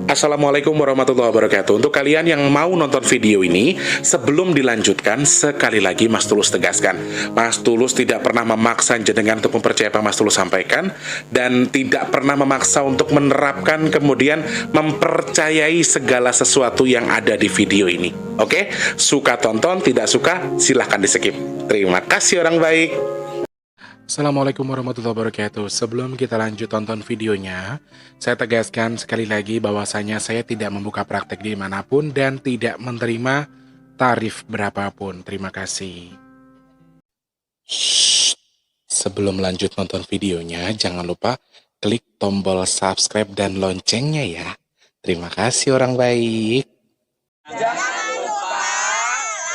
Assalamualaikum warahmatullahi wabarakatuh. Untuk kalian yang mau nonton video ini, sebelum dilanjutkan, sekali lagi Mas Tulus tegaskan, Mas Tulus tidak pernah memaksa jenengan untuk mempercayai apa Mas Tulus sampaikan, dan tidak pernah memaksa untuk menerapkan kemudian mempercayai segala sesuatu yang ada di video ini. Oke? Suka tonton, tidak suka silahkan di skip. Terima kasih orang baik. Assalamualaikum warahmatullahi wabarakatuh. Sebelum kita lanjut tonton videonya, saya tegaskan sekali lagi bahwasanya saya tidak membuka praktek dimanapun dan tidak menerima tarif berapapun. Terima kasih. Shh. Sebelum lanjut nonton videonya, jangan lupa klik tombol subscribe dan loncengnya ya. Terima kasih orang baik. Jangan lupa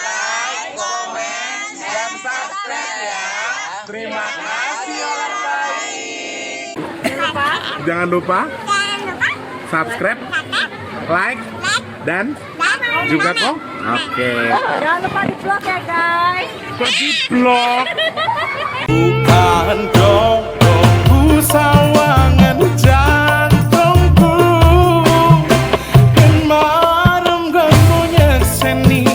like, komen, dan subscribe ya. Terima kasih orang baik. Jangan lupa subscribe, like, dan juga kok. Oke. Jangan lupa di vlog ya guys. Kok di vlog? Bukan dong sawangan jantungku, kemarin gak punya seni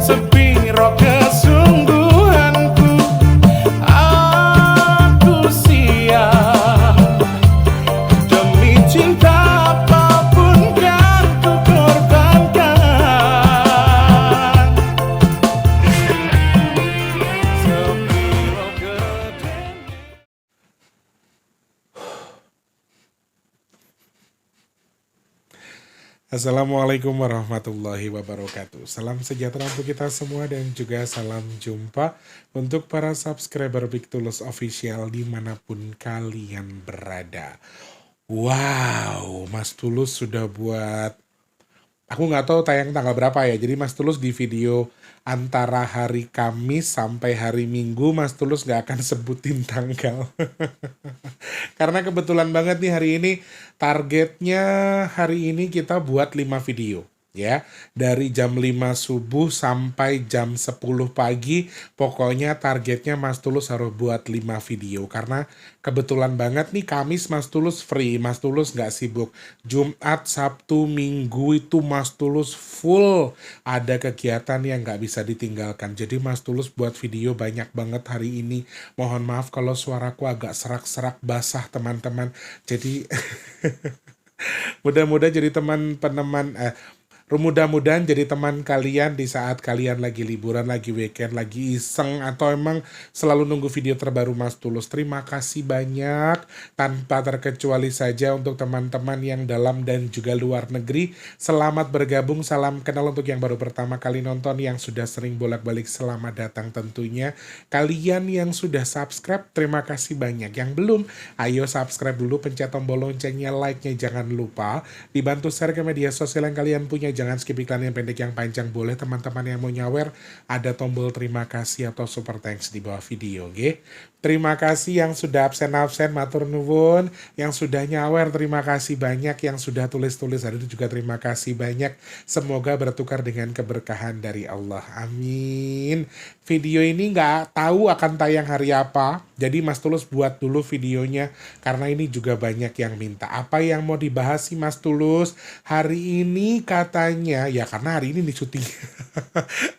sepiro kesungguhanku. Aku siap demi cinta apapun kan ku korbankan. Sepiro gede. Assalamualaikum warahmatullahi wabarakatuh. Salam sejahtera untuk kita semua dan juga salam jumpa untuk para subscriber Big Tulus Official dimanapun kalian berada. Wow, Mas Tulus sudah buat, aku nggak tahu tayang tanggal berapa ya. Jadi Mas Tulus di video antara hari Kamis sampai hari Minggu, Mas Tulus nggak akan sebutin tanggal. Karena kebetulan banget nih hari ini targetnya hari ini kita buat 5 video ya. Dari jam 5 subuh sampai jam 10 pagi. Pokoknya targetnya Mas Tulus harus buat 5 video. Karena kebetulan banget nih Kamis Mas Tulus free, Mas Tulus nggak sibuk. Jumat, Sabtu, Minggu itu Mas Tulus full ada kegiatan yang nggak bisa ditinggalkan. Jadi Mas Tulus buat video banyak banget hari ini. Mohon maaf kalau suaraku agak serak-serak basah teman-teman. Jadi mudah-mudahan jadi mudah-mudahan jadi teman kalian di saat kalian lagi liburan, lagi weekend, lagi iseng, atau emang selalu nunggu video terbaru Mas Tulus. Terima kasih banyak, tanpa terkecuali saja untuk teman-teman yang dalam dan juga luar negeri. Selamat bergabung, salam kenal untuk yang baru pertama kali nonton, yang sudah sering bolak-balik selamat datang tentunya. Kalian yang sudah subscribe, terima kasih banyak. Yang belum, ayo subscribe dulu, pencet tombol loncengnya, like-nya jangan lupa. Dibantu share ke media sosial yang kalian punya. Jangan skip iklan yang pendek yang panjang. Boleh teman-teman yang mau nyawer, ada tombol terima kasih atau super thanks di bawah video, oke? Terima kasih yang sudah absen-absen, matur nuwun. Yang sudah nyawer, terima kasih banyak. Yang sudah tulis-tulis, hari itu juga terima kasih banyak. Semoga bertukar dengan keberkahan dari Allah. Amin. Video ini nggak tahu akan tayang hari apa. Jadi Mas Tulus buat dulu videonya. Karena ini juga banyak yang minta. Apa yang mau dibahas sih Mas Tulus? Hari ini katanya, ya karena hari ini nih syuting.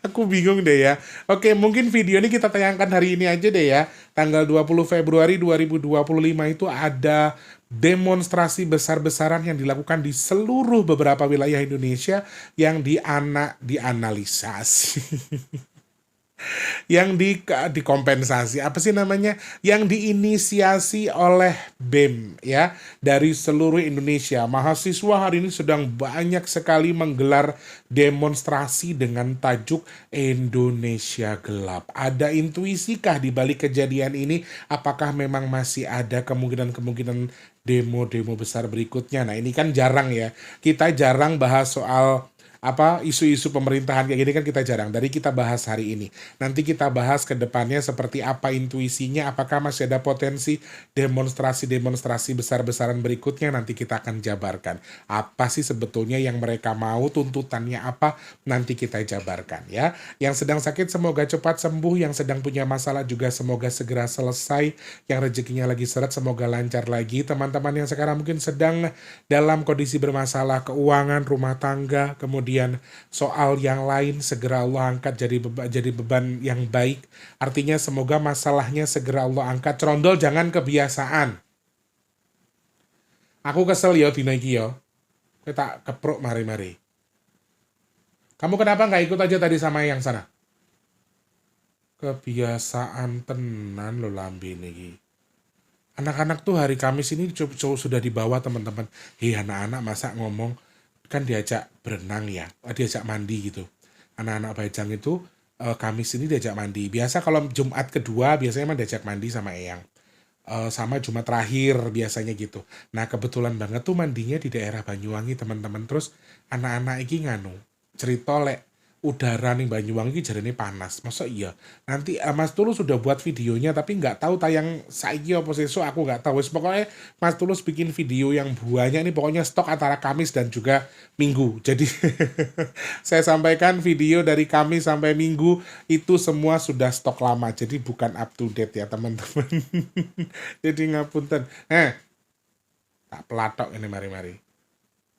Aku bingung deh ya. Oke, mungkin video ini kita tayangkan hari ini aja deh ya. Tanggal 20 Februari 2025 itu ada demonstrasi besar-besaran yang dilakukan di seluruh beberapa wilayah Indonesia yang dianalisasi. Yang dikompensasi, apa sih namanya, yang diinisiasi oleh BEM ya, dari seluruh Indonesia. Mahasiswa hari ini sedang banyak sekali menggelar demonstrasi dengan tajuk Indonesia Gelap. Ada intuisikah di balik kejadian ini? Apakah memang masih ada kemungkinan demo-demo besar berikutnya? Nah, ini kan jarang ya, kita jarang bahas soal isu-isu pemerintahan kayak gini kan kita jarang. Dari kita bahas hari ini. Nanti kita bahas ke depannya seperti apa intuisinya, apakah masih ada potensi demonstrasi-demonstrasi besar-besaran berikutnya, nanti kita akan jabarkan. Apa sih sebetulnya yang mereka mau, tuntutannya apa, nanti kita jabarkan ya. Yang sedang sakit semoga cepat sembuh, yang sedang punya masalah juga semoga segera selesai, yang rezekinya lagi seret semoga lancar lagi. Teman-teman yang sekarang mungkin sedang dalam kondisi bermasalah keuangan, rumah tangga, kemudian soal yang lain segera Allah angkat jadi beban yang baik. Artinya semoga masalahnya segera Allah angkat. Cerondol jangan kebiasaan. Aku kesel yo dina iki yo. Kita keprok mari-mari. Kamu kenapa nggak ikut aja tadi sama yang sana? Kebiasaan tenan lo lambe niki. Anak-anak tuh hari Kamis ini sudah dibawa teman-teman. Hei anak-anak masa ngomong kan diajak berenang ya, diajak mandi gitu. Anak-anak Bajang itu Kamis ini diajak mandi. Biasa kalau Jumat kedua biasanya emang diajak mandi sama Eyang. Sama Jumat terakhir biasanya gitu. Nah kebetulan banget tuh mandinya di daerah Banyuwangi teman-teman. Terus anak-anak iki nganu cerita lek udara nih Banyuwangi jarene panas. Masa iya? Nanti Mas Tulus sudah buat videonya tapi nggak tahu tayang saiki apa sesuk aku nggak tahu. Wes pokoknya Mas Tulus bikin video yang buahnya ini pokoknya stok antara Kamis dan juga Minggu. Jadi saya sampaikan video dari Kamis sampai Minggu itu semua sudah stok lama. Jadi bukan up to date ya teman-teman. Jadi ngapunten. Tak pelatok ini mari-mari.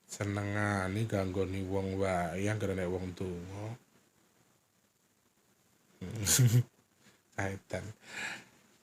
Senengane ganggoni wong wayang karena wong tuwa. Kaitan.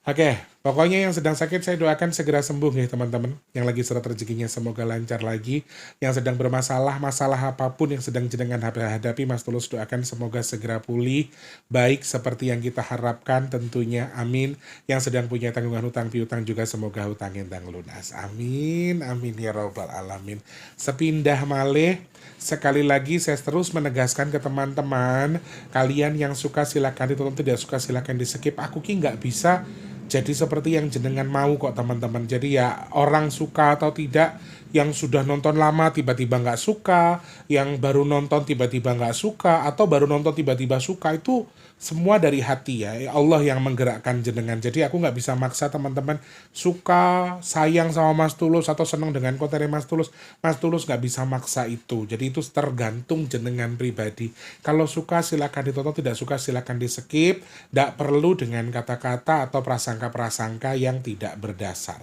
Oke, pokoknya yang sedang sakit saya doakan segera sembuh ya teman-teman. Yang lagi seret rezekinya semoga lancar lagi. Yang sedang bermasalah, masalah apapun yang sedang jenengan hadapi, Mas Tulus doakan semoga segera pulih. Baik seperti yang kita harapkan tentunya, amin. Yang sedang punya tanggungan hutang piutang juga semoga hutangnya endang lunas. Amin, amin ya rabbal alamin. Sepindah malih, sekali lagi saya terus menegaskan ke teman-teman, kalian yang suka silakan ditonton, tidak suka silakan di skip. Aku ki nggak bisa jadi seperti yang jenengan mau kok teman-teman. Jadi ya orang suka atau tidak, yang sudah nonton lama tiba-tiba nggak suka, yang baru nonton tiba-tiba nggak suka, atau baru nonton tiba-tiba suka, itu semua dari hati ya. Allah yang menggerakkan jenengan. Jadi aku nggak bisa maksa teman-teman suka, sayang sama Mas Tulus atau senang dengan kontennya Mas Tulus. Mas Tulus nggak bisa maksa itu. Jadi itu tergantung jenengan pribadi. Kalau suka silakan ditonton, tidak suka silakan di skip. Nggak perlu dengan kata-kata atau prasangka-prasangka yang tidak berdasar.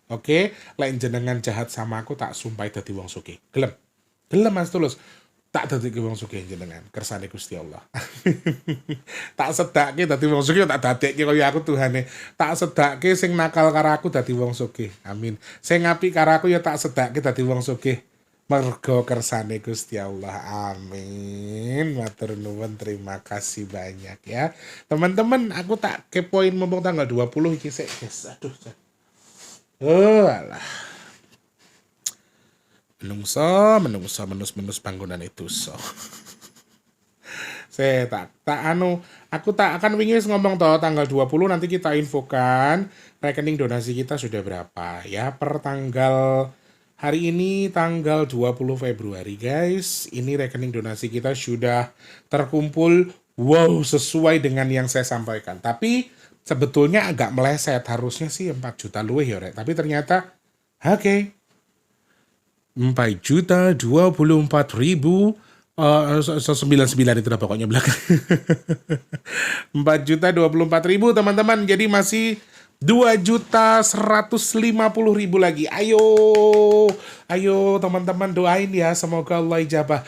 Oke, lain jenengan jahat sama aku tak sumpai dadi wong sugih. Gelem Mas Tulus. Tak dadi wong sugih jenengan, kersane Gusti Allah. Tak sedake dadi wong sugih, tak dadekke kaya aku Tuhane. Tak sedake sing nakal karo aku dadi wong sugih. Amin. Sing apik karo aku ya tak sedake dadi wong sugih. Mergo kersane Gusti Allah. Amin. Matur nuwun, terima kasih banyak ya. Teman-teman, aku tak kepoin mumpung tanggal 20 iki sik, guys. Aduh. Alah. Menungso bangunan itu so. Saya aku tak akan wingi ngomong toh tanggal 20 nanti kita infokan rekening donasi kita sudah berapa ya per tanggal hari ini tanggal 20 Februari guys. Ini rekening donasi kita sudah terkumpul sesuai dengan yang saya sampaikan. Tapi sebetulnya agak meleset, harusnya sih 4 juta luwih ya, Rek. Tapi ternyata oke. 4.024.099 itu pokoknya belakang. 4.024.000 teman-teman. Jadi masih 2.150.000 lagi. Ayo teman-teman doain ya, semoga Allah ijabah.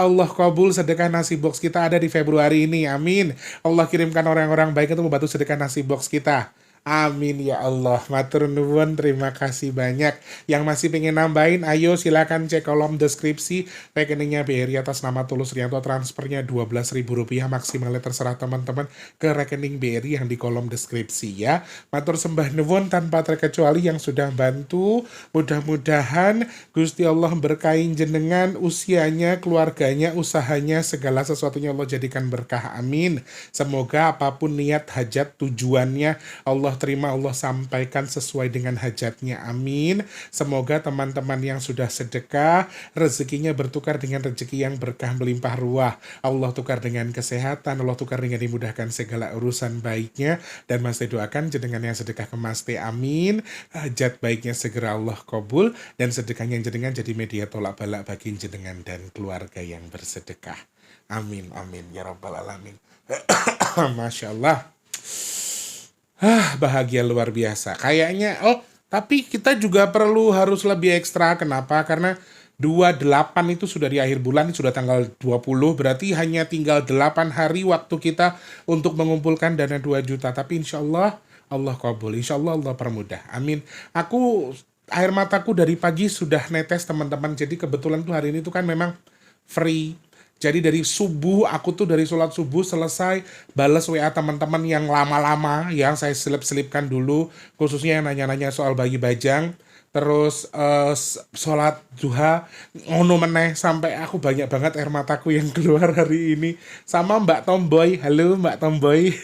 Allah kabul sedekah nasi box kita ada di Februari ini. Amin. Allah kirimkan orang-orang baik untuk membantu sedekah nasi box kita. Amin ya Allah. Matur nuwun, terima kasih banyak. Yang masih pengen nambahin, ayo silakan cek kolom deskripsi. Rekeningnya BRI atas nama Tulus Rianto, transfernya Rp12.000, maksimalnya terserah teman-teman ke rekening BRI yang di kolom deskripsi ya. Matur sembah nuwun tanpa terkecuali yang sudah bantu. Mudah-mudahan Gusti Allah berkahi jenengan, usianya, keluarganya, usahanya, segala sesuatunya Allah jadikan berkah. Amin. Semoga apapun niat, hajat, tujuannya Allah Allah terima, Allah sampaikan sesuai dengan hajatnya. Amin. Semoga teman-teman yang sudah sedekah, rezekinya bertukar dengan rezeki yang berkah melimpah ruah. Allah tukar dengan kesehatan, Allah tukar dengan dimudahkan segala urusan baiknya. Dan Mas Teh doakan jenengan yang sedekah ke Mas Teh, amin. Hajat baiknya segera Allah kabul, dan sedekahnya jenengan jadi media tolak balak bagi jenengan dan keluarga yang bersedekah. Amin, amin, ya rabbal alamin. Masya Allah. Bahagia luar biasa. Kayaknya, tapi kita juga harus lebih ekstra. Kenapa? Karena 28 itu sudah di akhir bulan, sudah tanggal 20, berarti hanya tinggal 8 hari waktu kita untuk mengumpulkan dana 2 juta. Tapi insya Allah, Allah kabul. Insya Allah, Allah permudah. Amin. Air mataku dari pagi sudah netes teman-teman. Jadi kebetulan tuh hari ini tuh kan memang free. Jadi dari subuh, aku tuh dari sholat subuh selesai balas WA teman-teman yang lama-lama, yang saya selip-selipkan dulu, khususnya yang nanya-nanya soal bayi bajang, terus sholat duha, ngono meneh, sampai aku banyak banget air mataku yang keluar hari ini. Sama Mbak Tomboy, halo Mbak Tomboy.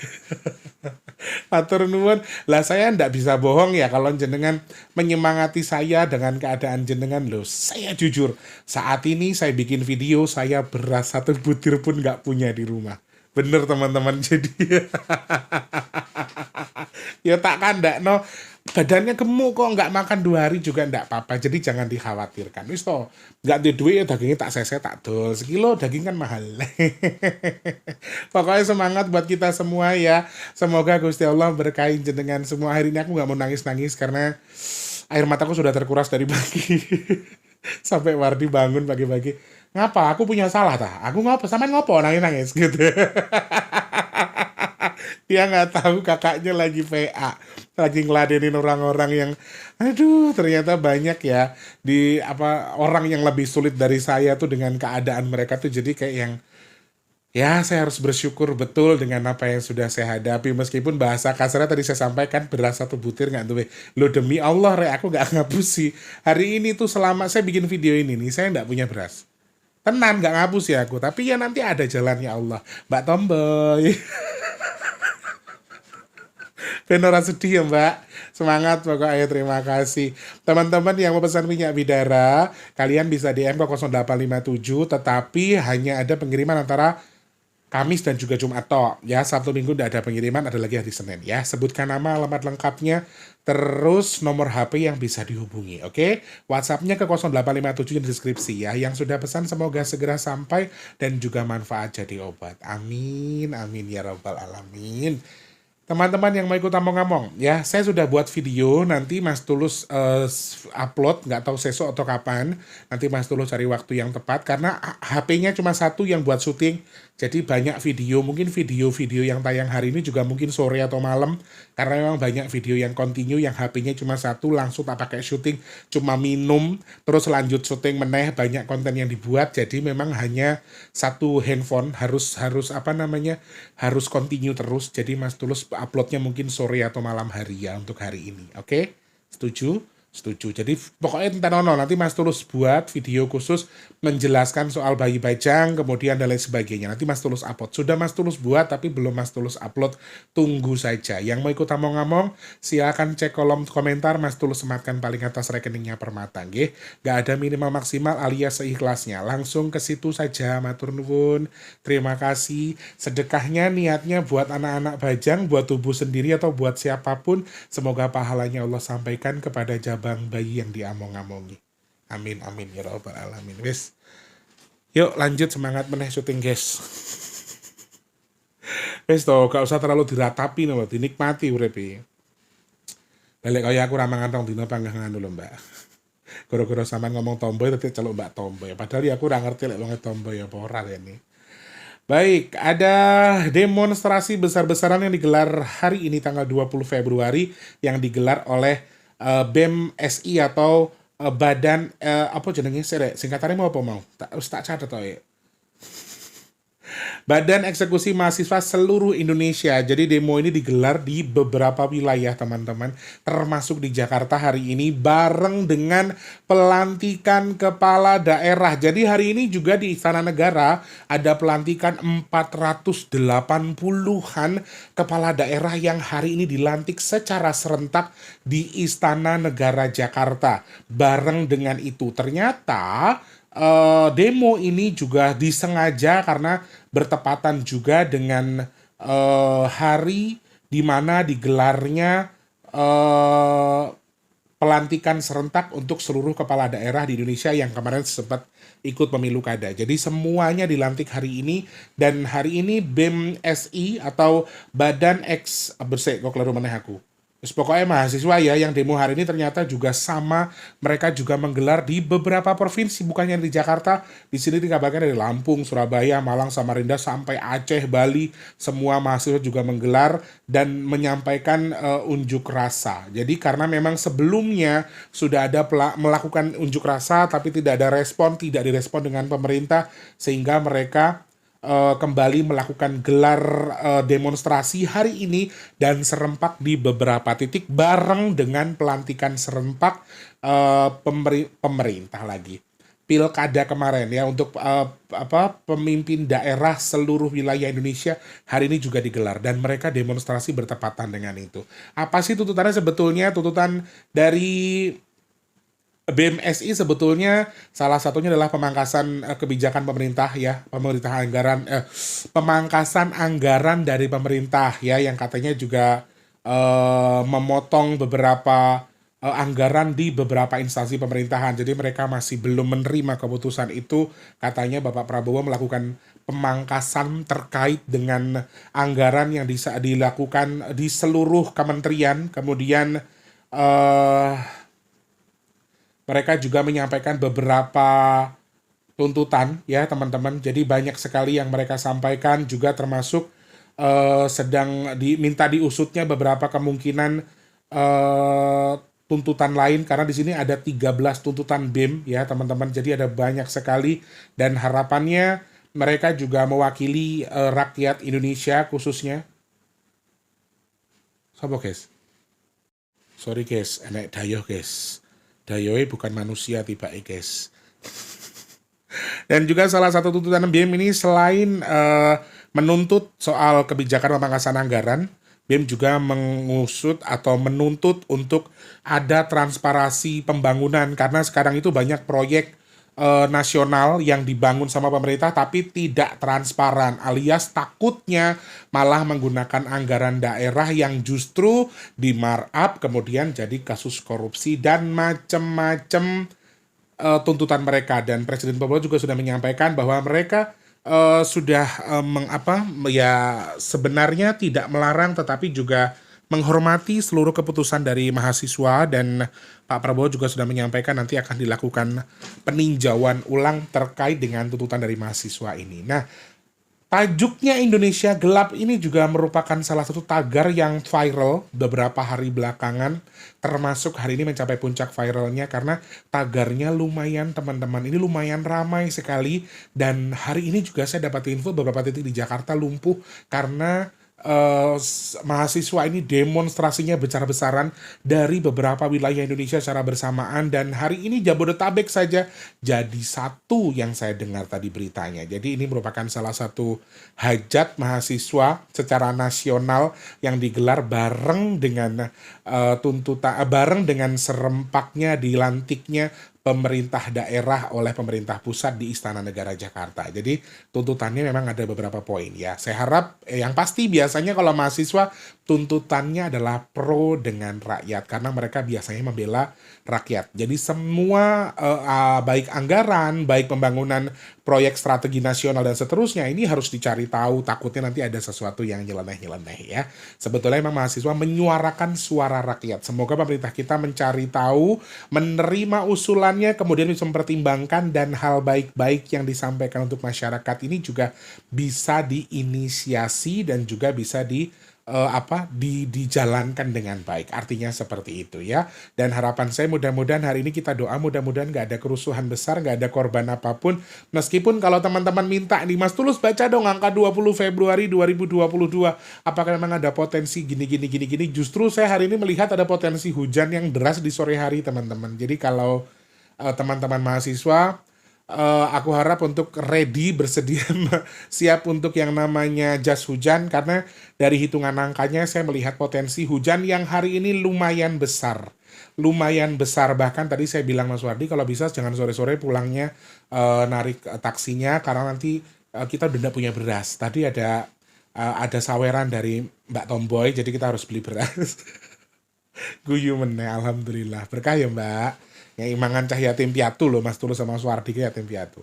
Matur nuwun. Lah saya ndak bisa bohong ya kalau jenengan menyemangati saya dengan keadaan jenengan loh. Saya jujur, saat ini saya bikin video, saya beras 1 butir pun nggak punya di rumah. Bener teman-teman, jadi ya tak kandak no, badannya gemuk kok, nggak makan 2 hari juga ndak apa-apa, jadi jangan dikhawatirkan. Wis toh, nggak ada duit ya dagingnya tak sese tak dol, sekilo daging kan mahal. Pokoknya semangat buat kita semua ya, semoga Gusti Allah berkahi jenengan semua. Hari ini aku nggak mau nangis-nangis karena air mataku sudah terkuras dari pagi. Sampai Wardi bangun pagi-pagi, ngapa aku punya salah tah, aku ngapa sampean ngopo nangis-nangis gitu. Dia nggak tahu kakaknya lagi PA, lagi ngeladenin orang-orang yang, aduh ternyata banyak ya orang yang lebih sulit dari saya tuh dengan keadaan mereka tuh. Jadi kayak yang, ya saya harus bersyukur betul dengan apa yang sudah saya hadapi. Meskipun bahasa kasarnya tadi saya sampaikan beras 1 butir nggak tuh, lo demi Allah aku nggak ngapusi. Hari ini tuh selama saya bikin video ini nih, saya nggak punya beras. Tenan nggak ngapus ya aku, tapi ya nanti ada jalannya Allah. Mbak Tomboy. Beneran sedih ya Mbak. Semangat pokoknya, terima kasih. Teman-teman yang mau pesan minyak bidara, kalian bisa DM ke 0857, tetapi hanya ada pengiriman antara Kamis dan juga Jumat toh. Ya, Sabtu Minggu tidak ada pengiriman, ada lagi hari Senin ya. Sebutkan nama, alamat lengkapnya, terus nomor HP yang bisa dihubungi, oke? WhatsApp-nya ke 0857 di deskripsi ya. Yang sudah pesan semoga segera sampai dan juga manfaat jadi obat. Amin, amin ya rabbal alamin. Teman-teman yang mau ikut ngomong ya, saya sudah buat video, nanti Mas Tulus upload, nggak tahu sesok atau kapan, nanti Mas Tulus cari waktu yang tepat, karena HP-nya cuma 1 yang buat syuting, jadi banyak video, mungkin video-video yang tayang hari ini juga mungkin sore atau malam, karena memang banyak video yang continue, yang HP-nya cuma 1, langsung tak pakai syuting, cuma minum, terus lanjut syuting meneh, banyak konten yang dibuat, jadi memang hanya 1 handphone, harus continue terus, jadi Mas Tulus uploadnya mungkin sore atau malam hari ya untuk hari ini, oke? Setuju? Setuju. Jadi pokoknya tentang nanti Mas Tulus buat video khusus menjelaskan soal bayi bajang, kemudian dan lain sebagainya. Nanti Mas Tulus upload. Sudah Mas Tulus buat tapi belum Mas Tulus upload. Tunggu saja. Yang mau ikut ngomong-ngomong, silakan cek kolom komentar, Mas Tulus sematkan paling atas rekeningnya Permata, nggih. Gak ada minimal maksimal alias seikhlasnya. Langsung ke situ saja, matur nuwun. Terima kasih. Sedekahnya niatnya buat anak-anak bajang, buat tubuh sendiri atau buat siapapun. Semoga pahalanya Allah sampaikan kepada jabang bayi yang diamong-amongi. Amin, amin, ya rabbal alamin. Wis. Yuk lanjut, semangat meneh syuting guys. Wis toh, gak usah terlalu diratapi no, dinikmati urepe. Balik kaya aku ramangan tong dino panggangan dulu Mbak. Goro-goro sampean ngomong tomboy tapi celuk Mbak Tomboy. Padahal ya aku ora ngerti lek wong tomboy apa ora ini. Baik, ada demonstrasi besar-besaran yang digelar hari ini tanggal 20 Februari yang digelar oleh BEM SI atau badan apa jenenge singkatannya mau apa mau? Tak catat to ya. Badan Eksekusi Mahasiswa Seluruh Indonesia. Jadi demo ini digelar di beberapa wilayah teman-teman, termasuk di Jakarta hari ini bareng dengan pelantikan kepala daerah. Jadi hari ini juga di Istana Negara ada pelantikan 480-an kepala daerah yang hari ini dilantik secara serentak di Istana Negara Jakarta. Bareng dengan itu ternyata demo ini juga disengaja karena bertepatan juga dengan hari di mana digelarnya pelantikan serentak untuk seluruh kepala daerah di Indonesia yang kemarin sempat ikut pemilu kada. Jadi semuanya dilantik hari ini, dan hari ini BEM SI atau Badan Eks Bersek kok keliru maneh aku. Terus pokoknya mahasiswa ya yang demo hari ini ternyata juga sama, mereka juga menggelar di beberapa provinsi, bukannya di Jakarta. Di sini dikabarkan dari Lampung, Surabaya, Malang, Samarinda sampai Aceh, Bali, semua mahasiswa juga menggelar dan menyampaikan unjuk rasa. Jadi karena memang sebelumnya sudah ada melakukan unjuk rasa tapi tidak ada respon, tidak direspon dengan pemerintah, sehingga mereka kembali melakukan gelar demonstrasi hari ini dan serempak di beberapa titik bareng dengan pelantikan serempak pemerintah lagi. Pilkada kemarin ya untuk pemimpin daerah seluruh wilayah Indonesia hari ini juga digelar dan mereka demonstrasi bertepatan dengan itu. Apa sih tuntutannya sebetulnya? Tuntutan dari BEM SI sebetulnya salah satunya adalah pemangkasan kebijakan pemerintah ya, pemangkasan anggaran dari pemerintah ya, yang katanya juga memotong beberapa anggaran di beberapa instansi pemerintahan. Jadi mereka masih belum menerima keputusan itu. Katanya Bapak Prabowo melakukan pemangkasan terkait dengan anggaran yang dilakukan di seluruh kementerian. Kemudian mereka juga menyampaikan beberapa tuntutan ya teman-teman. Jadi banyak sekali yang mereka sampaikan, juga termasuk sedang diminta diusutnya beberapa kemungkinan tuntutan lain, karena di sini ada 13 tuntutan BEM ya teman-teman. Jadi ada banyak sekali dan harapannya mereka juga mewakili rakyat Indonesia khususnya. Sopo guys? Sorry guys, enek dayoh guys. Dayoe bukan manusia tiba guys. Dan juga salah satu tuntutan BEM ini selain menuntut soal kebijakan pemangkasan anggaran, BEM juga mengusut atau menuntut untuk ada transparansi pembangunan, karena sekarang itu banyak proyek nasional yang dibangun sama pemerintah tapi tidak transparan, alias takutnya malah menggunakan anggaran daerah yang justru di markup kemudian jadi kasus korupsi dan macam-macam tuntutan mereka. Dan Presiden Prabowo juga sudah menyampaikan bahwa mereka sudah sebenarnya tidak melarang tetapi juga menghormati seluruh keputusan dari mahasiswa, dan Pak Prabowo juga sudah menyampaikan nanti akan dilakukan peninjauan ulang terkait dengan tuntutan dari mahasiswa ini. Nah, tajuknya Indonesia Gelap ini juga merupakan salah satu tagar yang viral beberapa hari belakangan, termasuk hari ini mencapai puncak viralnya karena tagarnya lumayan teman-teman. Ini lumayan ramai sekali, dan hari ini juga saya dapat info beberapa titik di Jakarta lumpuh karena mahasiswa ini demonstrasinya besar-besaran dari beberapa wilayah Indonesia secara bersamaan, dan hari ini Jabodetabek saja jadi satu yang saya dengar tadi beritanya. Jadi ini merupakan salah satu hajat mahasiswa secara nasional yang digelar bareng dengan bareng dengan serempaknya dilantiknya pemerintah daerah oleh pemerintah pusat di Istana Negara Jakarta. Jadi tuntutannya memang ada beberapa poin ya. Saya harap yang pasti biasanya kalau mahasiswa tuntutannya adalah pro dengan rakyat karena mereka biasanya membela rakyat. Jadi semua baik anggaran, baik pembangunan proyek strategi nasional dan seterusnya ini harus dicari tahu, takutnya nanti ada sesuatu yang nyeleneh-nyeleneh ya. Sebetulnya memang mahasiswa menyuarakan suara rakyat. Semoga pemerintah kita mencari tahu, menerima usulannya, kemudian bisa mempertimbangkan, dan hal baik-baik yang disampaikan untuk masyarakat ini juga bisa diinisiasi dan juga bisa dijalankan dengan baik. Artinya seperti itu ya. Dan harapan saya mudah-mudahan hari ini kita doa mudah-mudahan nggak ada kerusuhan besar, nggak ada korban apapun. Meskipun kalau teman-teman minta nih, Mas Tulus baca dong angka 20 Februari 2022. Apakah memang ada potensi gini. Justru saya hari ini melihat ada potensi hujan yang deras di sore hari teman-teman. Jadi kalau teman-teman mahasiswa, aku harap untuk ready, bersedia, siap untuk yang namanya jas hujan, karena dari hitungan angkanya saya melihat potensi hujan yang hari ini lumayan besar. Lumayan besar, bahkan tadi saya bilang Mas Wardi kalau bisa jangan sore-sore pulangnya narik taksinya, karena nanti kita udah nggak punya beras. Tadi ada saweran dari Mbak Tomboy, jadi kita harus beli beras. Guyu meneh, alhamdulillah. Berkah ya Mbak. Yang imangan cah yatim piatu loh Mas Tulus sama Mas Wardi ke yatim piatu.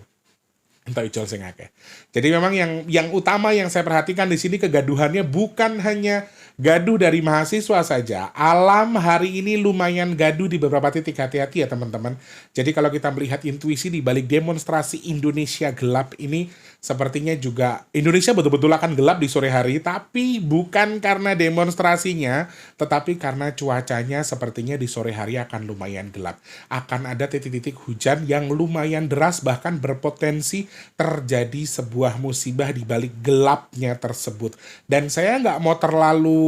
Entah ijol sing akeh. Jadi memang yang utama yang saya perhatikan di sini kegaduhannya bukan hanya gaduh dari mahasiswa saja. Alam hari ini lumayan gaduh di beberapa titik, hati-hati ya teman-teman. Jadi kalau kita melihat intuisi di balik demonstrasi Indonesia gelap ini, sepertinya juga Indonesia betul-betul akan gelap di sore hari, tapi bukan karena demonstrasinya, tetapi karena cuacanya sepertinya di sore hari akan lumayan gelap. Akan ada titik-titik hujan yang lumayan deras, bahkan berpotensi terjadi sebuah musibah di balik gelapnya tersebut. Dan saya nggak mau terlalu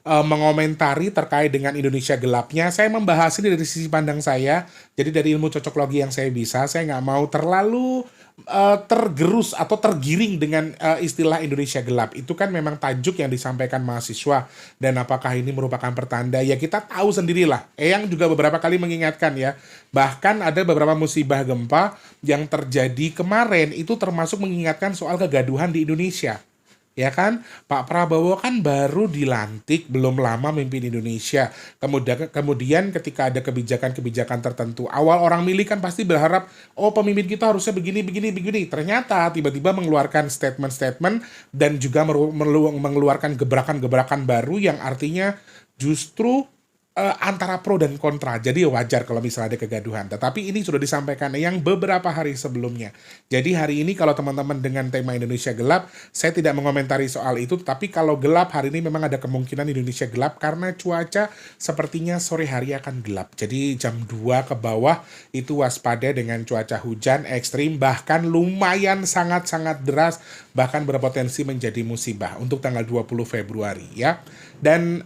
mengomentari terkait dengan Indonesia gelapnya. Saya membahas ini dari sisi pandang saya. Jadi dari ilmu cocoklogi yang saya bisa, saya nggak mau terlalu tergerus atau tergiring dengan istilah Indonesia gelap. Itu kan memang tajuk yang disampaikan mahasiswa. Dan apakah ini merupakan pertanda? Ya kita tahu sendirilah. Eyang juga beberapa kali mengingatkan ya. Bahkan ada beberapa musibah gempa yang terjadi kemarin itu termasuk mengingatkan soal kegaduhan di Indonesia. Ya kan, Pak Prabowo kan baru dilantik, belum lama memimpin Indonesia. Kemudian ketika ada kebijakan-kebijakan tertentu, awal orang milih kan pasti berharap, oh pemimpin kita harusnya begini. Ternyata tiba-tiba mengeluarkan statement-statement dan juga mengeluarkan gebrakan-gebrakan baru yang artinya justru antara pro dan kontra. Jadi wajar kalau misalnya ada kegaduhan. Tetapi ini sudah disampaikan yang beberapa hari sebelumnya. Jadi hari ini kalau teman-teman dengan tema Indonesia gelap, saya tidak mengomentari soal itu. Tapi kalau gelap hari ini memang ada kemungkinan Indonesia gelap karena cuaca sepertinya sore hari akan gelap. Jadi jam 2 ke bawah itu waspada dengan cuaca hujan ekstrim, bahkan lumayan sangat-sangat deras, bahkan berpotensi menjadi musibah untuk tanggal 20 Februari ya. Dan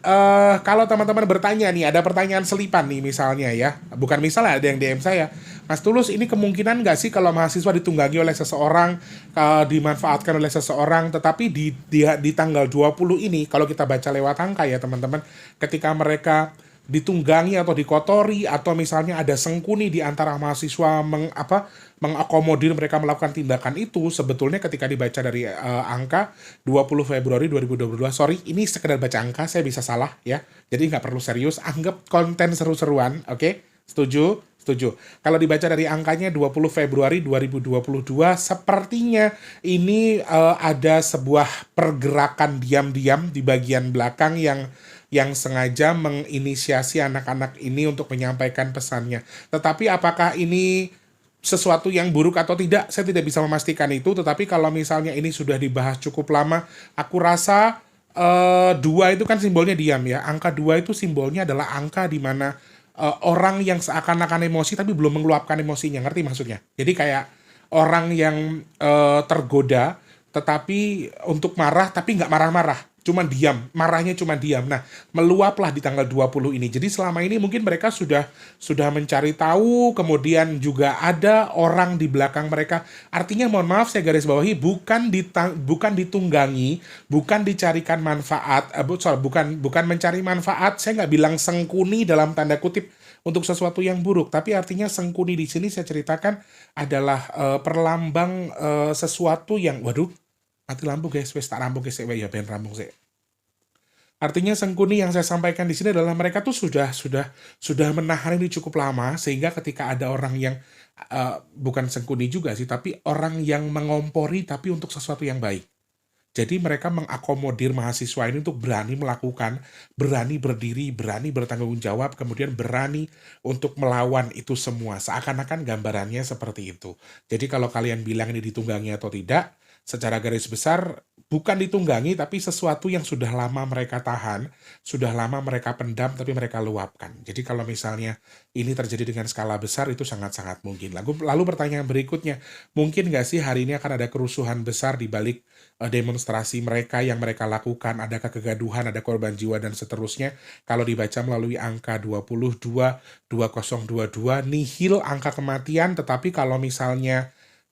kalau teman-teman bertanya nih, ada pertanyaan selipan nih misalnya ya, bukan misalnya ada yang DM saya, Mas Tulus ini kemungkinan nggak sih kalau mahasiswa ditunggangi oleh seseorang, dimanfaatkan oleh seseorang, tetapi di tanggal 20 ini kalau kita baca lewat angka ya teman-teman, ketika mereka ditunggangi atau dikotori atau misalnya ada sengkuni di antara mahasiswa mengakomodir mereka melakukan tindakan itu, sebetulnya ketika dibaca dari angka 20 Februari 2022, sorry ini sekedar baca angka, saya bisa salah ya, jadi nggak perlu serius, anggap konten seru-seruan, oke? Setuju? Setuju. Kalau dibaca dari angkanya 20 Februari 2022, sepertinya ini ada sebuah pergerakan diam-diam di bagian belakang yang sengaja menginisiasi anak-anak ini untuk menyampaikan pesannya. Tetapi apakah ini sesuatu yang buruk atau tidak, saya tidak bisa memastikan itu. Tetapi kalau misalnya ini sudah dibahas cukup lama, aku rasa 2 itu kan simbolnya diam ya. Angka 2 itu simbolnya adalah angka di mana orang yang seakan-akan emosi tapi belum mengeluapkan emosinya. Ngerti maksudnya? Jadi kayak orang yang tergoda tetapi untuk marah tapi nggak marah-marah, cuman diam, marahnya cuma diam. Nah, meluaplah di tanggal 20 ini. Jadi selama ini mungkin mereka sudah mencari tahu, kemudian juga ada orang di belakang mereka. Artinya mohon maaf saya garis bawahi, bukan ditunggangi, bukan dicarikan manfaat, bukan mencari manfaat. Saya nggak bilang sengkuni dalam tanda kutip untuk sesuatu yang buruk, tapi artinya sengkuni di sini saya ceritakan adalah perlambang sesuatu yang, waduh, mati lampu guys, wes tak rampung guys, ya ben rampung sih. Artinya sengkuni yang saya sampaikan di sini adalah mereka tuh sudah menahan ini cukup lama, sehingga ketika ada orang yang bukan sengkuni juga sih, tapi orang yang mengompori tapi untuk sesuatu yang baik. Jadi mereka mengakomodir mahasiswa ini untuk berani melakukan, berani berdiri, berani bertanggung jawab, kemudian berani untuk melawan itu semua. Seakan-akan gambarannya seperti itu. Jadi kalau kalian bilang ini ditunggangi atau tidak, secara garis besar bukan ditunggangi tapi sesuatu yang sudah lama mereka tahan, sudah lama mereka pendam tapi mereka luapkan. Jadi kalau misalnya ini terjadi dengan skala besar itu sangat-sangat mungkin. Lalu pertanyaan berikutnya, mungkin nggak sih hari ini akan ada kerusuhan besar di balik demonstrasi mereka yang mereka lakukan, adakah kegaduhan, ada korban jiwa dan seterusnya. Kalau dibaca melalui angka 2022 nihil angka kematian, tetapi kalau misalnya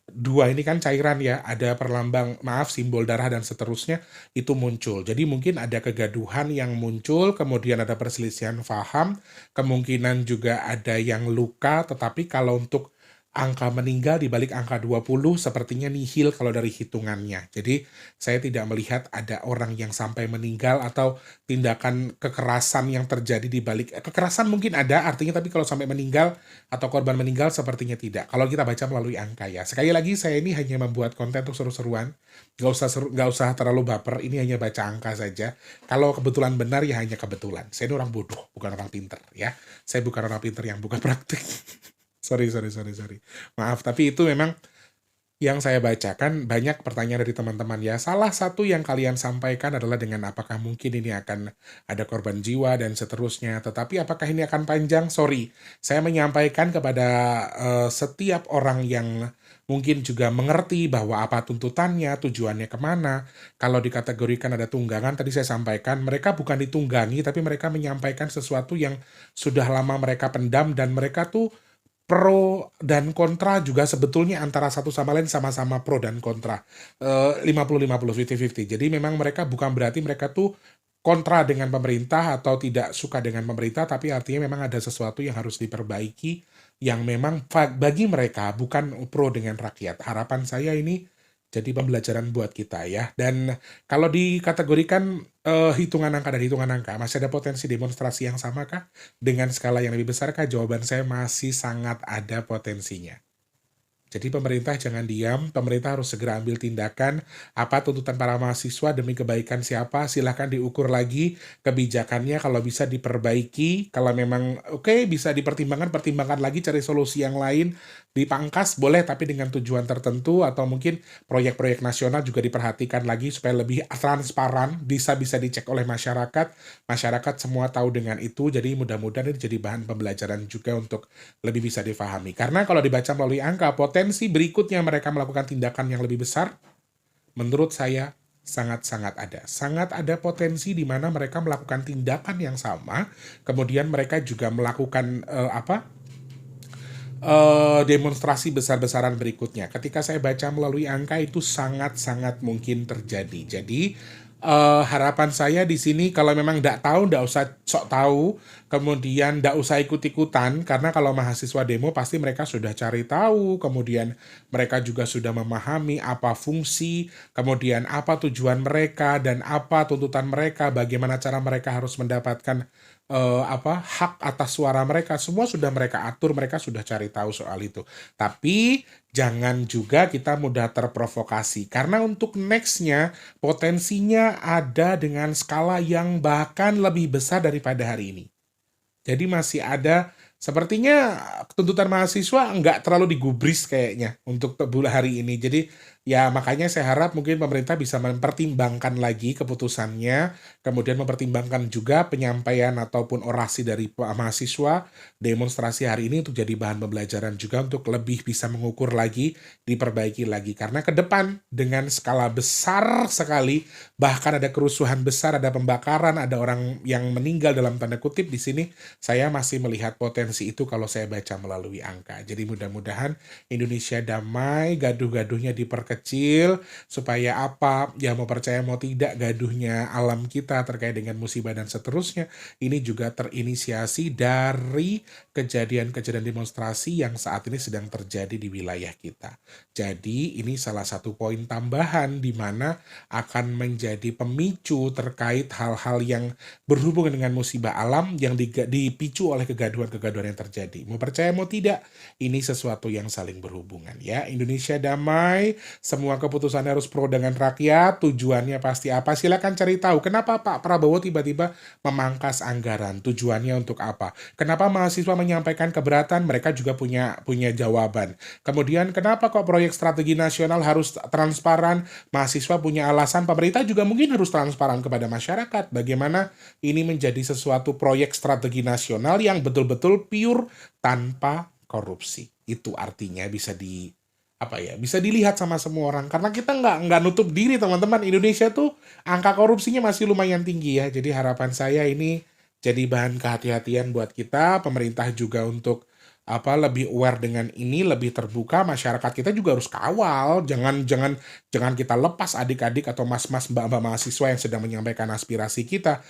dua ini kan cairan ya, ada perlambang, maaf, simbol darah dan seterusnya, itu muncul. Jadi mungkin ada kegaduhan yang muncul, kemudian ada perselisihan paham, kemungkinan juga ada yang luka, tetapi kalau untuk angka meninggal di balik angka 20 sepertinya nihil kalau dari hitungannya. Jadi saya tidak melihat ada orang yang sampai meninggal atau tindakan kekerasan yang terjadi di balik. Kekerasan mungkin ada artinya, tapi kalau sampai meninggal atau korban meninggal sepertinya tidak. Kalau kita baca melalui angka ya. Sekali lagi saya ini hanya membuat konten untuk seru-seruan. Nggak usah terlalu baper, ini hanya baca angka saja. Kalau kebetulan benar ya hanya kebetulan. Saya ini orang bodoh, bukan orang pinter ya. Saya bukan orang pinter yang bukan praktik. Sorry. Maaf, tapi itu memang yang saya bacakan banyak pertanyaan dari teman-teman ya. Salah satu yang kalian sampaikan adalah dengan apakah mungkin ini akan ada korban jiwa dan seterusnya. Tetapi apakah ini akan panjang? Sorry, saya menyampaikan kepada setiap orang yang mungkin juga mengerti bahwa apa tuntutannya, tujuannya kemana. Kalau dikategorikan ada tunggangan, tadi saya sampaikan, mereka bukan ditunggangi, tapi mereka menyampaikan sesuatu yang sudah lama mereka pendam dan mereka tuh pro dan kontra juga sebetulnya antara satu sama lain sama-sama pro dan kontra. 50-50, 50-50. Jadi memang mereka bukan berarti mereka tuh kontra dengan pemerintah atau tidak suka dengan pemerintah, tapi artinya memang ada sesuatu yang harus diperbaiki yang memang bagi mereka bukan pro dengan rakyat. Harapan saya ini jadi pembelajaran buat kita ya. Dan kalau dikategorikan hitungan angka dan hitungan angka, masih ada potensi demonstrasi yang sama kah? Dengan skala yang lebih besar kah? Jawaban saya masih sangat ada potensinya. Jadi pemerintah jangan diam, pemerintah harus segera ambil tindakan. Apa tuntutan para mahasiswa demi kebaikan siapa? Silahkan diukur lagi kebijakannya, kalau bisa diperbaiki. Kalau memang oke, bisa pertimbangkan lagi, cari solusi yang lain. Dipangkas boleh, tapi dengan tujuan tertentu, atau mungkin proyek-proyek nasional juga diperhatikan lagi supaya lebih transparan, bisa dicek oleh masyarakat. Masyarakat semua tahu dengan itu, jadi mudah-mudahan ini jadi bahan pembelajaran juga untuk lebih bisa difahami. Karena kalau dibaca melalui angka, potensi berikutnya mereka melakukan tindakan yang lebih besar, menurut saya sangat-sangat ada. Sangat ada potensi di mana mereka melakukan tindakan yang sama, kemudian mereka juga melakukan demonstrasi besar-besaran berikutnya. Ketika saya baca melalui angka itu sangat-sangat mungkin terjadi. Jadi harapan saya di sini, kalau memang nggak tahu, nggak usah sok tahu, kemudian nggak usah ikut-ikutan, karena kalau mahasiswa demo pasti mereka sudah cari tahu, kemudian mereka juga sudah memahami apa fungsi, kemudian apa tujuan mereka, dan apa tuntutan mereka, bagaimana cara mereka harus mendapatkan hak atas suara mereka. Semua sudah mereka atur, mereka sudah cari tahu soal itu. Tapi jangan juga kita mudah terprovokasi, karena untuk nextnya potensinya ada dengan skala yang bahkan lebih besar daripada hari ini. Jadi masih ada, sepertinya tuntutan mahasiswa nggak terlalu digubris kayaknya untuk hari ini. Jadi ya makanya saya harap mungkin pemerintah bisa mempertimbangkan lagi keputusannya, kemudian mempertimbangkan juga penyampaian ataupun orasi dari mahasiswa demonstrasi hari ini untuk jadi bahan pembelajaran juga untuk lebih bisa mengukur lagi, diperbaiki lagi. Karena ke depan dengan skala besar sekali, bahkan ada kerusuhan besar, ada pembakaran, ada orang yang meninggal dalam tanda kutip di sini, saya masih melihat potensi itu kalau saya baca melalui angka. Jadi mudah-mudahan Indonesia damai, gaduh-gaduhnya diperkecil, supaya apa, ya mau percaya mau tidak, gaduhnya alam kita terkait dengan musibah dan seterusnya, ini juga terinisiasi dari kejadian-kejadian demonstrasi yang saat ini sedang terjadi di wilayah kita. Jadi ini salah satu poin tambahan di mana akan menjadi pemicu terkait hal-hal yang berhubungan dengan musibah alam yang dipicu oleh kegaduhan-kegaduhan yang terjadi. Mau percaya mau tidak, ini sesuatu yang saling berhubungan ya. Indonesia damai, semua keputusannya harus pro dengan rakyat, tujuannya pasti apa? Silakan cari tahu. Kenapa Pak Prabowo tiba-tiba memangkas anggaran? Tujuannya untuk apa? Kenapa mahasiswa menyampaikan keberatan? Mereka juga punya jawaban. Kemudian kenapa kok proyek strategi nasional harus transparan? Mahasiswa punya alasan, pemerintah juga mungkin harus transparan kepada masyarakat. Bagaimana ini menjadi sesuatu proyek strategi nasional yang betul-betul pure tanpa korupsi. Itu artinya bisa bisa dilihat sama semua orang, karena kita nggak nutup diri teman-teman. Indonesia tuh angka korupsinya masih lumayan tinggi ya. Jadi harapan saya ini jadi bahan kehati-hatian buat kita, pemerintah juga untuk lebih aware dengan ini, lebih terbuka. Masyarakat kita juga harus kawal, jangan kita lepas adik-adik atau mas-mas mbak-mbak mahasiswa yang sedang menyampaikan aspirasi kita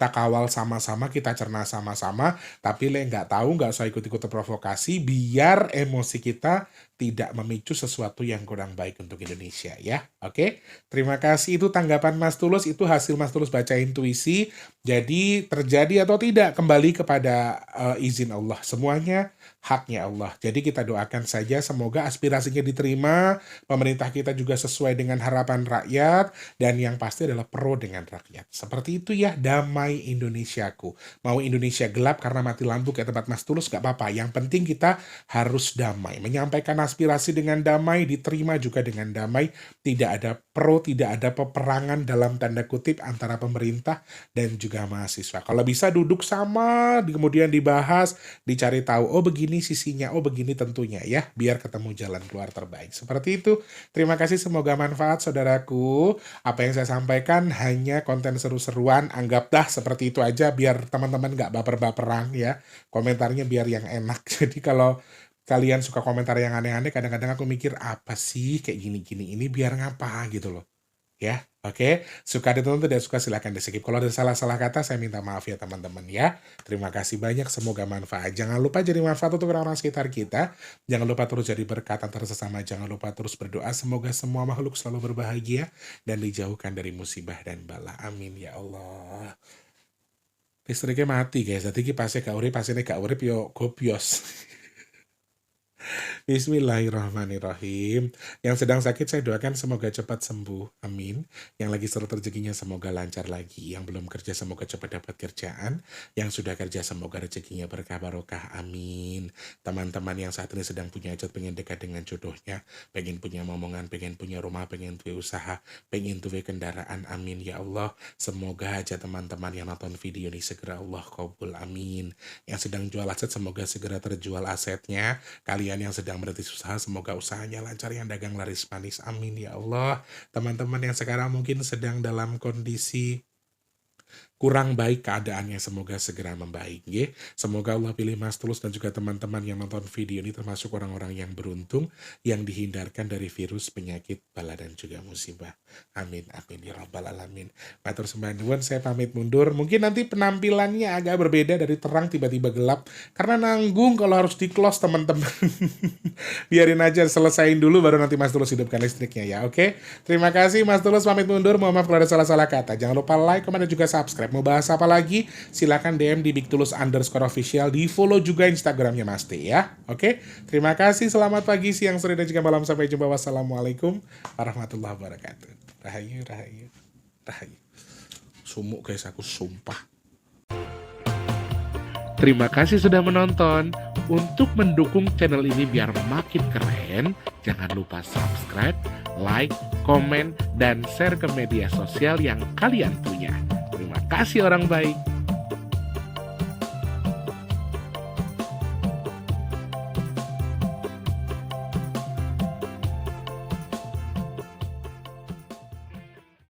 kawal sama-sama, kita cerna sama-sama. Tapi nggak tahu, nggak usah ikut-ikut provokasi, biar emosi kita tidak memicu sesuatu yang kurang baik untuk Indonesia ya. Oke, terima kasih. Itu tanggapan Mas Tulus, itu hasil Mas Tulus baca intuisi. Jadi terjadi atau tidak kembali kepada izin Allah. Semuanya haknya Allah. Jadi kita doakan saja semoga aspirasinya diterima, pemerintah kita juga sesuai dengan harapan rakyat, dan yang pasti adalah pro dengan rakyat. Seperti itu ya, damai Indonesiaku. Mau Indonesia gelap karena mati lampu kayak tempat Mas Tulus, gak apa-apa. Yang penting kita harus damai. Menyampaikan aspirasi dengan damai, diterima juga dengan damai. Tidak ada pro, tidak ada peperangan dalam tanda kutip antara pemerintah dan juga mahasiswa. Kalau bisa duduk sama, kemudian dibahas, dicari tahu, oh begini sisinya, oh begini tentunya ya, biar ketemu jalan keluar terbaik. Seperti itu. Terima kasih, semoga manfaat saudaraku. Apa yang saya sampaikan hanya konten seru-seruan, anggap dah seperti itu aja biar teman-teman gak baper-baperan ya. Komentarnya biar yang enak. Jadi kalau kalian suka komentar yang aneh-aneh, kadang-kadang aku mikir apa sih kayak gini-gini ini biar ngapa gitu loh. Ya, oke. Suka ditonton, tidak suka silahkan di-skip. Kalau ada salah-salah kata, saya minta maaf ya teman-teman ya. Terima kasih banyak, semoga manfaat. Jangan lupa jadi manfaat untuk orang-orang sekitar kita. Jangan lupa terus jadi berkat antar sesama. Jangan lupa terus berdoa. Semoga semua makhluk selalu berbahagia dan dijauhkan dari musibah dan bala. Amin ya Allah. Listriknya mati guys. Jadi pasnya gak urip, pasnya gak urip yo gobios. Bismillahirrahmanirrahim. Yang sedang sakit saya doakan semoga cepat sembuh, amin. Yang lagi surut rezekinya semoga lancar lagi. Yang belum kerja semoga cepat dapat kerjaan. Yang sudah kerja semoga rezekinya berkah barokah, amin. Teman-teman yang saat ini sedang punya hajat, pengen dekat dengan jodohnya, pengen punya momongan, pengen punya rumah, pengen tuwe usaha, pengen tuwe kendaraan, amin ya Allah. Semoga aja teman-teman yang nonton video ini segera Allah kabul, amin. Yang sedang jual aset semoga segera terjual asetnya. Kalian yang sedang merintis usaha semoga usahanya lancar, yang dagang laris manis, amin ya Allah. Teman-teman yang sekarang mungkin sedang dalam kondisi kurang baik keadaannya, semoga segera membaik ya. Semoga Allah pilih Mas Tulus dan juga teman-teman yang nonton video ini termasuk orang-orang yang beruntung, yang dihindarkan dari virus, penyakit, bala dan juga musibah. Amin amin ya rabbal alamin. Matur sembah nuwun, saya pamit mundur. Mungkin nanti penampilannya agak berbeda, dari terang tiba-tiba gelap karena nanggung kalau harus di-close teman-teman. Biarin aja, selesain dulu baru nanti Mas Tulus hidupkan listriknya ya. Oke. Terima kasih Mas Tulus, pamit mundur. Mohon maaf kalau ada salah-salah kata. Jangan lupa like, komen dan juga subscribe. Mau bahas apa lagi? Silakan DM di bigtulus_official, di follow juga Instagramnya Mas T ya. Oke, terima kasih. Selamat pagi, siang, sore dan juga malam. Sampai jumpa. Wassalamualaikum warahmatullahi wabarakatuh. Rahayu, rahayu, rahayu. Sumuk guys, aku sumpah. Terima kasih sudah menonton. Untuk mendukung channel ini biar makin keren, jangan lupa subscribe, like, komen, dan share ke media sosial yang kalian punya. Terima kasih orang baik.